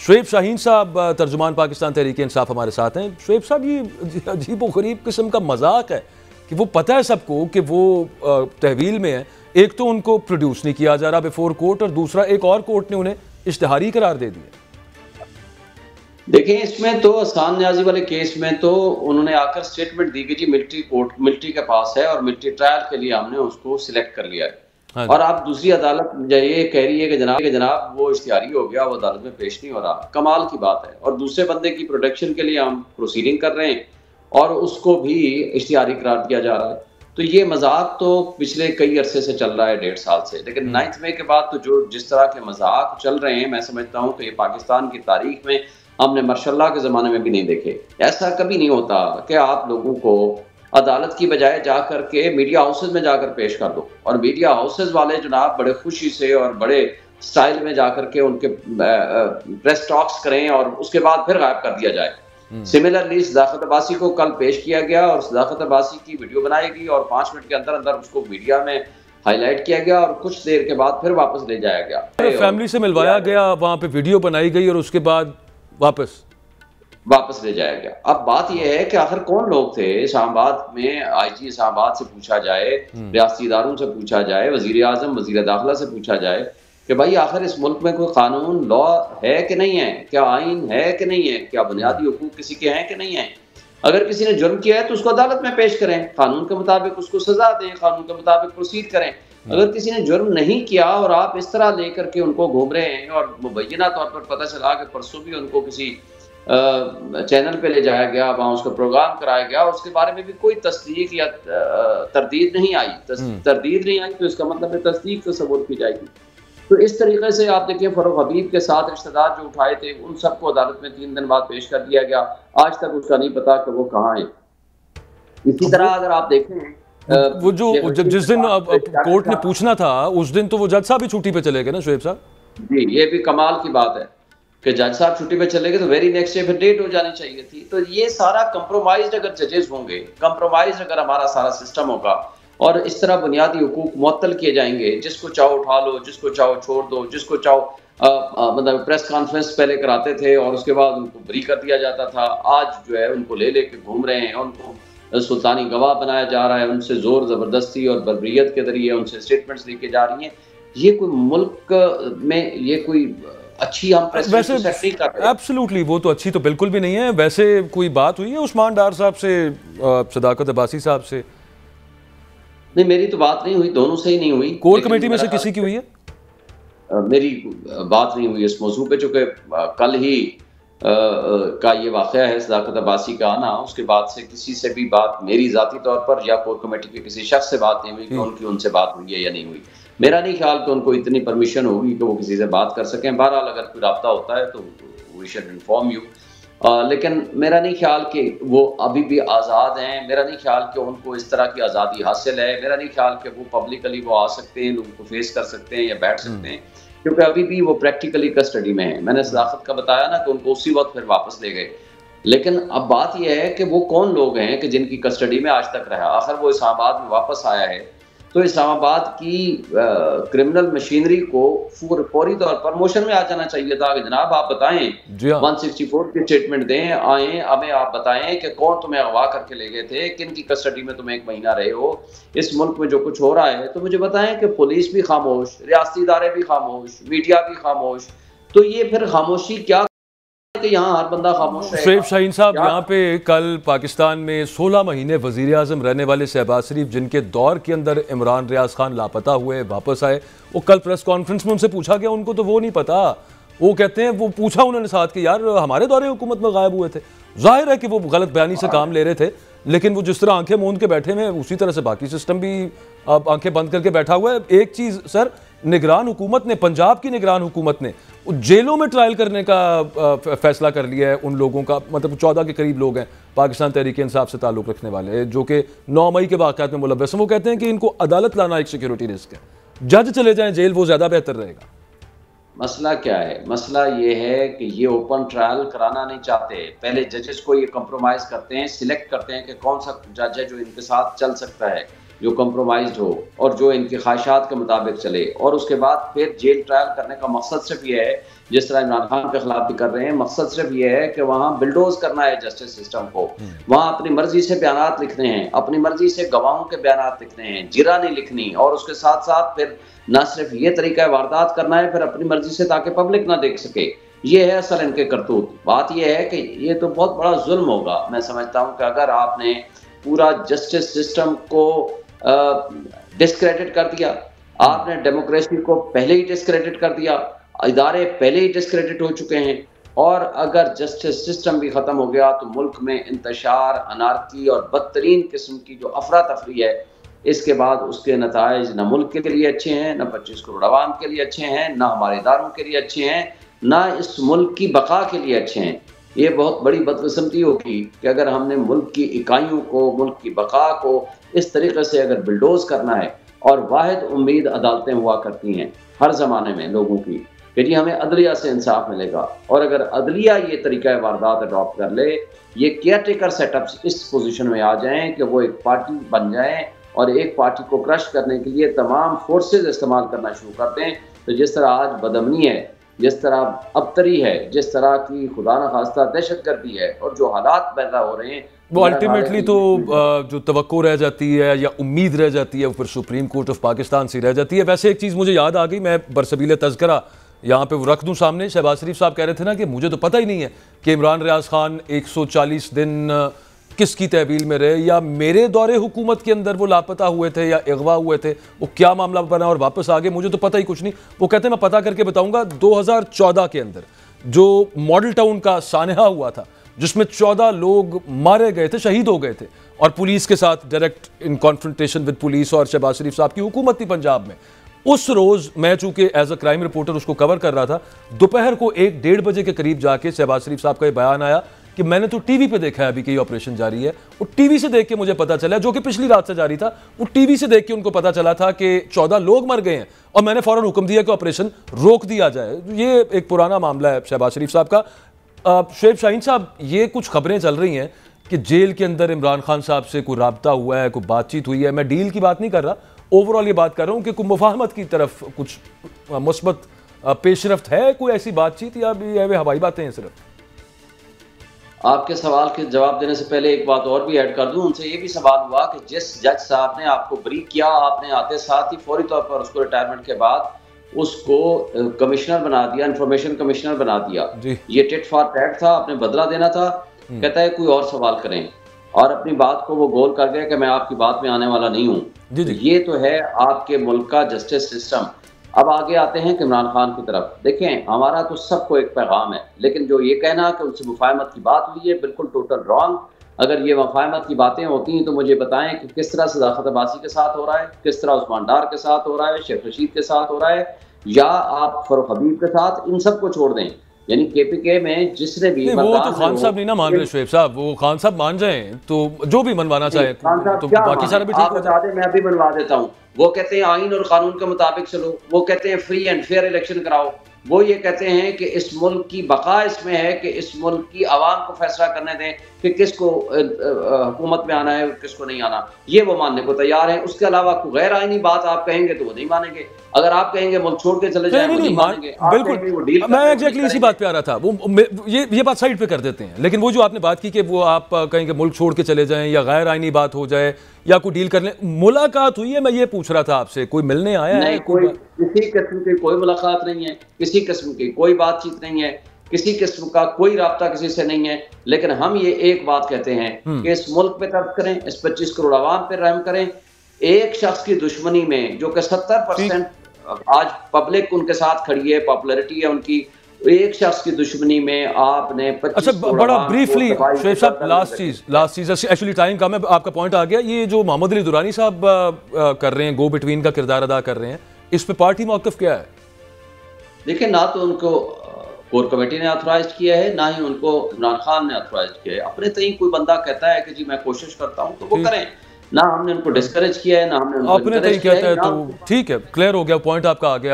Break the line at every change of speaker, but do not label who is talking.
शुएब शाहीन साहब तर्जुमान पाकिस्तान तहरीक इंसाफ हमारे साथ हैं। शुएब साहब, ये अजीब व गरीब किस्म का मजाक है कि वो पता है सबको कि वो तहवील में है। एक तो उनको प्रोड्यूस नहीं किया जा रहा बिफोर कोर्ट, और दूसरा एक और कोर्ट ने उन्हें इश्तिहारी करार दे दिया।
देखिए, इसमें तो आसान न्याजी वाले केस में तो उन्होंने आकर स्टेटमेंट दी कि जी मिलिट्री के पास है और मिलिट्री ट्रायल के लिए हमने उसको सिलेक्ट कर लिया है। हाँ, और आप दूसरी अदालत ये कह रही है कि जनाब वो इश्तिहारी हो गया, वो अदालत में पेश नहीं हो रहा। कमाल की बात है। और दूसरे बंदे की प्रोटेक्शन के लिए हम प्रोसीडिंग कर रहे हैं और उसको भी इश्तिहारी करार दिया जा रहा है। तो ये मजाक तो पिछले कई अरसे से चल रहा है, 1.5 साल से। लेकिन 9 मई के बाद तो जो जिस तरह के मजाक चल रहे हैं, मैं समझता हूँ कि ये पाकिस्तान की तारीख में हमने माशाल्लाह के ज़माने में भी नहीं देखे। ऐसा कभी नहीं होता कि आप लोगों को अदालत की बजाय जाकर के मीडिया हाउसेज में जाकर पेश कर दो, और मीडिया हाउसेज वाले जनाब बड़े खुशी से और बड़े स्टाइल में जाकर के उनके प्रेस टॉक्स करें और उसके बाद फिर गायब कर दिया जाए। सिमिलरली सदाकत अब्बासी को कल पेश किया गया और सदाकत अब्बासी की वीडियो बनाई गई और 5 मिनट के अंदर अंदर उसको मीडिया में हाईलाइट किया गया और कुछ देर के बाद फिर वापस ले जाया गया।
फैमिली से मिलवाया गया, वहां पे वीडियो बनाई गई और उसके बाद वापस
ले जाया गया। अब बात यह है कि आखिर कौन लोग थे इस्लामाबाद में। आईजी इस्लामाबाद से पूछा जाए, रियासती इदारों से पूछा जाए, वजीर आजम वजीर दाखिला से पूछा जाए कि भाई आखिर इस मुल्क में कोई कानून लॉ है कि नहीं है, क्या आइन है कि नहीं है, क्या बुनियादी हुकूक किसी के हैं कि नहीं है। अगर किसी ने जुर्म किया है तो उसको अदालत में पेश करें, कानून के मुताबिक उसको सजा दें, कानून के मुताबिक प्रोसीड करें। अगर किसी ने जुर्म नहीं किया और आप इस तरह लेकर के उनको घूम रहे हैं, और मुबैना तौर पर पता चला कि परसों भी उनको किसी चैनल पे ले जाया गया, वहाँ उसका प्रोग्राम कराया गया, उसके बारे में भी कोई तस्दीक या तरदीद नहीं आई। तरदीद नहीं आई तो इसका मतलब है तस्दीक तो सबूत की जाएगी। तो इस तरीके से आप देखिए, फरूख हबीब के साथ रिश्तेदार जो उठाए थे उन सबको अदालत में 3 दिन बाद पेश कर दिया गया। आज तक उसका नहीं पता कि वो कहाँ है। इसी तरह अगर आप देखें
वो जो जिस दिन कोर्ट ने पूछना था उस दिन तो वो जज साहब भी छुट्टी पे चले गए ना शुएब साहब
जी। ये भी कमाल की बात है कि जज साहब छुट्टी पे चले गए, तो वेरी नेक्स्ट डे फिर डेट हो जानी चाहिए थी। तो ये सारा कंप्रोमाइज अगर जजेस होंगे, कंप्रोमाइज अगर हमारा सारा सिस्टम होगा और इस तरह बुनियादी हुकूक मुअत्तल किए जाएंगे, जिसको चाहो उठा लो, जिसको चाहो छोड़ दो, जिसको चाहो मतलब प्रेस कॉन्फ्रेंस पहले कराते थे और उसके बाद उनको बरी कर दिया जाता था। आज जो है उनको ले लेके घूम रहे हैं, उनको सुल्तानी गवाह बनाया जा रहा है, उनसे जोर जबरदस्ती और बर्बरियत के जरिए उनसे स्टेटमेंट्स लेके जा रही हैं। ये कोई मुल्क में ये कोई अच्छी हम
वैसे एब्सोल्युटली वो तो अच्छी तो बिल्कुल भी नहीं है। वैसे कोई बात हुई है उस्मान डार साहब से, सदाकत अब्बासी साहब से?
नहीं, मेरी तो बात नहीं हुई, दोनों से ही नहीं हुई।
कोर कमेटी में से किसी की हुई है?
मेरी बात नहीं हुई इस मौजू पे, चूंकि कल ही का ये वाकया है सदाकत अब्बासी का आना। उसके बाद से किसी से भी बात मेरी जाती तौर पर या कोर कमेटी के किसी शख्स से बात नहीं हुई कि उनकी उनसे बात हुई है या नहीं हुई। मेरा नहीं ख्याल कि उनको इतनी परमिशन होगी कि वो किसी से बात कर सकें। बहरहाल अगर कोई राब्ता होता है तो वी शुड इन्फॉर्म यू। लेकिन मेरा नहीं ख्याल कि वो अभी भी आज़ाद हैं। मेरा नहीं ख्याल कि उनको इस तरह की आज़ादी हासिल है। मेरा नहीं ख्याल कि वो पब्लिकली वो आ सकते हैं, लोगों को फेस कर सकते हैं या बैठ सकते हैं, क्योंकि अभी भी वो प्रैक्टिकली कस्टडी में है। मैंने सदाकत का बताया ना कि उनको उसी वक्त फिर वापस ले गए। लेकिन अब बात यह है कि वो कौन लोग हैं कि जिनकी कस्टडी में आज तक रहा। आखिर वो इस्लामाबाद में वापस आया है तो इस्लामाबाद की क्रिमिनल मशीनरी को फौरी तौर पर मोशन में आ जाना चाहिए था कि जनाब आप बताएं, 164 की स्टेटमेंट दें, आए हमें आप बताएं कि कौन तुम्हें अगवा करके ले गए थे, किन की कस्टडी में तुम 1 महीना रहे हो, इस मुल्क में जो कुछ हो रहा है। तो मुझे बताएं कि पुलिस भी खामोश, रियासती इदारे भी खामोश, मीडिया भी खामोश। तो ये फिर खामोशी क्या कि यहाँ हर बंदा खामोश है।
शुएब शाहीन साहब, यहाँ पे कल पाकिस्तान में 16 महीने वजीर आजम रहने वाले शहबाज शरीफ, जिनके दौर के अंदर इमरान रियाज खान लापता हुए वापस आए, वो कल प्रेस कॉन्फ्रेंस में उनसे पूछा गया, उनको तो वो नहीं पता। वो कहते हैं, वो पूछा उन्होंने साथ कि यार हमारे दौरे हुकूमत में गायब हुए थे। जाहिर है कि वो गलत बयानी से काम ले रहे थे, लेकिन वो जिस तरह आंखें मूंद के बैठे हैं उसी तरह से बाकी सिस्टम भी आंखें बंद करके बैठा हुआ है। एक चीज़ सर, निगरान हुकूमत ने, पंजाब की निगरान हुकूमत ने जेलों में ट्रायल करने का फैसला कर लिया है उन लोगों का। मतलब 14 के करीब लोग हैं पाकिस्तान तहरीक इंसाफ से ताल्लुक़ रखने वाले, जो कि 9 मई के वाक़यात में मुलव्वस हैं। वो कहते हैं कि इनको अदालत लाना एक सिक्योरिटी रिस्क है, जज चले जाएं जेल, वो ज़्यादा बेहतर रहेगा।
मसला क्या है? मसला ये है कि ये ओपन ट्रायल कराना नहीं चाहते। पहले जजेस को ये कंप्रोमाइज़ करते हैं, सिलेक्ट करते हैं कि कौन सा जज है जो इनके साथ चल सकता है। जो कंप्रोमाइज्ड हो और जो इनकी ख्वाहिशात के मुताबिक चले, और उसके बाद फिर जेल ट्रायल करने का मकसद सिर्फ ये है, जिस तरह इमरान खान के खिलाफ भी कर रहे हैं, मकसद सिर्फ ये है कि वहाँ बिल्डोज करना है जस्टिस सिस्टम को, वहाँ अपनी मर्जी से बयानात लिखने हैं, अपनी मर्जी से गवाहों के बयानात लिखने हैं, जिरा नहीं लिखनी, और उसके साथ साथ फिर न सिर्फ ये तरीका वारदात करना है, फिर अपनी मर्जी से ताकि पब्लिक ना देख सके। ये है असल इनके करतूत। बात ये है कि ये तो बहुत बड़ा जुल्म होगा। मैं समझता हूँ कि अगर आपने पूरा जस्टिस सिस्टम को डिस्क्रेडिट कर दिया, आपने डेमोक्रेसी को पहले ही डिस्क्रेडिट कर दिया, इदारे पहले ही डिस्क्रेडिट हो चुके हैं, और अगर जस्टिस सिस्टम भी ख़त्म हो गया तो मुल्क में इंतशार, अनारकी और बदतरीन किस्म की जो अफरा तफरी है, इसके बाद उसके नताइज न मुल्क के लिए अच्छे हैं, न 25 करोड़ आवाम के लिए अच्छे हैं, न हमारे इदारों के लिए अच्छे हैं, न इस मुल्क की बका के लिए अच्छे हैं। ये बहुत बड़ी बदकिस्मती होगी कि अगर हमने मुल्क की इकाइयों को, मुल्क की बका को इस तरीके से अगर बिल्डोज करना है, और वाहिद उम्मीद अदालतें हुआ करती हैं हर ज़माने में लोगों की कि जी हमें अदलिया से इंसाफ मिलेगा, और अगर अदलिया ये तरीका वारदात अडॉप्ट कर ले, ये केयर टेकर सेटअप्स इस पोजीशन में आ जाएं कि वो एक पार्टी बन जाएं और एक पार्टी को क्रश करने के लिए तमाम फोर्सेज इस्तेमाल करना शुरू कर दें, तो जिस तरह आज बदअमनी है, जिस तरह अबतरी है, जिस तरह की खुदा न खास्ता दहशतगर्दी है, और जो हालात पैदा हो रहे हैं,
वो अल्टीमेटली तो जो तवक्को रह जाती है या उम्मीद रह जाती है वो फिर सुप्रीम कोर्ट ऑफ पाकिस्तान से रह जाती है। वैसे एक चीज़ मुझे याद आ गई, मैं बरसबील तज़किरा यहाँ पे वो रख दूँ सामने। शहबाज शरीफ साहब कह रहे थे ना कि मुझे तो पता ही नहीं है कि इमरान रियाज खान 140 दिन किसकी तहवील में रहे, या मेरे दौरे हुकूमत के अंदर वो लापता हुए थे या अगवा हुए थे, वो क्या मामला बना और वापस आ गए, मुझे तो पता ही कुछ नहीं। वो कहते हैं मैं पता करके बताऊंगा। 2014 के अंदर जो मॉडल टाउन का सानहा हुआ था, जिसमें 14 लोग मारे गए थे, शहीद हो गए थे, और पुलिस के साथ direct in confrontation with police और शहबाज शरीफ साहब की हुकूमत थी पंजाब में। उस रोज़ मैं चूंकि एज अ क्राइम रिपोर्टर उसको कवर कर रहा था, दोपहर को 1-1:30 बजे के करीब जाके शहबाज शरीफ साहब का ये बयान आया कि मैंने तो टीवी पे देखा है अभी कि ये ऑपरेशन जारी है। वो टीवी से देख के मुझे पता चला, जो कि पिछली रात से जारी था, वो टीवी से देख के उनको पता चला था कि 14 लोग मर गए हैं, और मैंने फौरन हुक्म दिया कि ऑपरेशन रोक दिया जाए। ये एक पुराना मामला है शहबाज शरीफ साहब का। शुएब शाहीन साहब, ये कुछ खबरें चल रही हैं कि जेल के अंदर इमरान खान साहब से कोई राब्ता हुआ है, कोई बातचीत हुई है। मैं डील की बात नहीं कर रहा, ओवरऑल ये बात कर रहा हूँ कि कोई मुफाहमत की तरफ कुछ मुस्बत पेशरफ्त है, कोई ऐसी बातचीत, या वे हवाई बातें हैं सिर्फ?
आपके सवाल के जवाब देने से पहले एक बात और भी ऐड कर दूं। उनसे ये भी सवाल हुआ कि जिस जज साहब ने आपको ब्रीफ किया, आपने आते साथ ही फौरी तौर पर उसको रिटायरमेंट के बाद उसको कमिश्नर बना दिया, इंफॉर्मेशन कमिश्नर बना दिया। ये टिट फॉर टैट था, आपने बदला देना था। कहता है कोई और सवाल करें, और अपनी बात को वो गोल कर गया कि मैं आपकी बात में आने वाला नहीं हूँ। ये तो है आपके मुल्क का जस्टिस सिस्टम। अब आगे आते हैं कि इमरान खान की तरफ। देखें, हमारा तो सबको एक पैगाम है, लेकिन जो ये कहना कि उनसे मुफाहमत की बात हुई है, बिल्कुल टोटल रॉन्ग। अगर ये मुफाहमत की बातें होती हैं तो मुझे बताएं कि किस तरह सदाकत अब्बासी के साथ हो रहा है, किस तरह उस्मान डार के साथ हो रहा है, शेख रशीद के साथ हो रहा है, या आप फरूख हबीब के साथ। इन सब को छोड़ दें, यानी केपीके में जिसने भी
वो तो खान साहब नहीं ना मान रहे शुएब साहब, वो खान साहब मान जाए तो जो भी मनवाना चाहे तो बाकी सारा भी ठीक हो जाए।
मैं भी मनवा देता हूँ। वो कहते हैं आइन और कानून के मुताबिक चलो, वो कहते हैं फ्री एंड फेयर इलेक्शन कराओ, वो ये कहते हैं कि इस मुल्क की बका इसमें है कि इस मुल्क की आवाम को फैसला करने दें कि किसको हुकूमत में आना है और किसको नहीं आना। ये वो मानने को तैयार है। उसके अलावा कोई गैर आईनी बात आप कहेंगे तो वो नहीं मानेंगे। अगर आप कहेंगे मुल्क छोड़ के चले जाएं, नहीं मानेंगे।
बिल्कुल, मैं एग्जैक्टली इसी बात पे आ रहा था। वो ये बात साइड पे कर देते हैं, लेकिन वो जो आपने बात की कि वो आप कहेंगे मुल्क छोड़ के चले जाएं, या गैर आईनी बात हो जाए, या कोई डील कर लें। मुलाकात हुई है, मैं ये पूछ रहा था आपसे, कोई मिलने आया है?
किसी किस्म की कोई मुलाकात नहीं है, किसी किस्म की कोई बातचीत नहीं है, किसी किस्म का कोई राब्ता किसी से नहीं है। लेकिन हम ये एक बात कहते हैं कि इस मुल्क पे तर्क करें, इस 25 करोड़ आवाम पे रहम करें। एक शख्स की दुश्मनी में जो कि 70% आज पब्लिक उनके साथ खड़ी है, पॉपुलैरिटी है उनकी, एक शख्स की दुश्मनी में आपने 25
अच्छा, बड़ा ब्रीफली शुएब साहब, लास्ट चीज एक्चुअली टाइम कम है, आपका पॉइंट आ गया। ये जो मोहम्मद अली दुरानी साहब कर रहे हैं, गो बिटवीन का किरदार अदा कर रहे हैं, इस पे पार्टी मौक़िफ़ क्या है?
देखिए, ना तो उनको कोर कमेटी ने ऑथराइज किया है, ना ही उनको इमरान खान ने ऑथराइज किया है। अपने तई कोई बंदा कहता है कि जी मैं कोशिश करता हूं तो वो करें। ना हमने उनको डिस्करेज किया है, ना हमने उनको
अपने तई कहता है तो ठीक है, क्लियर हो गया, पॉइंट आपका आ गया।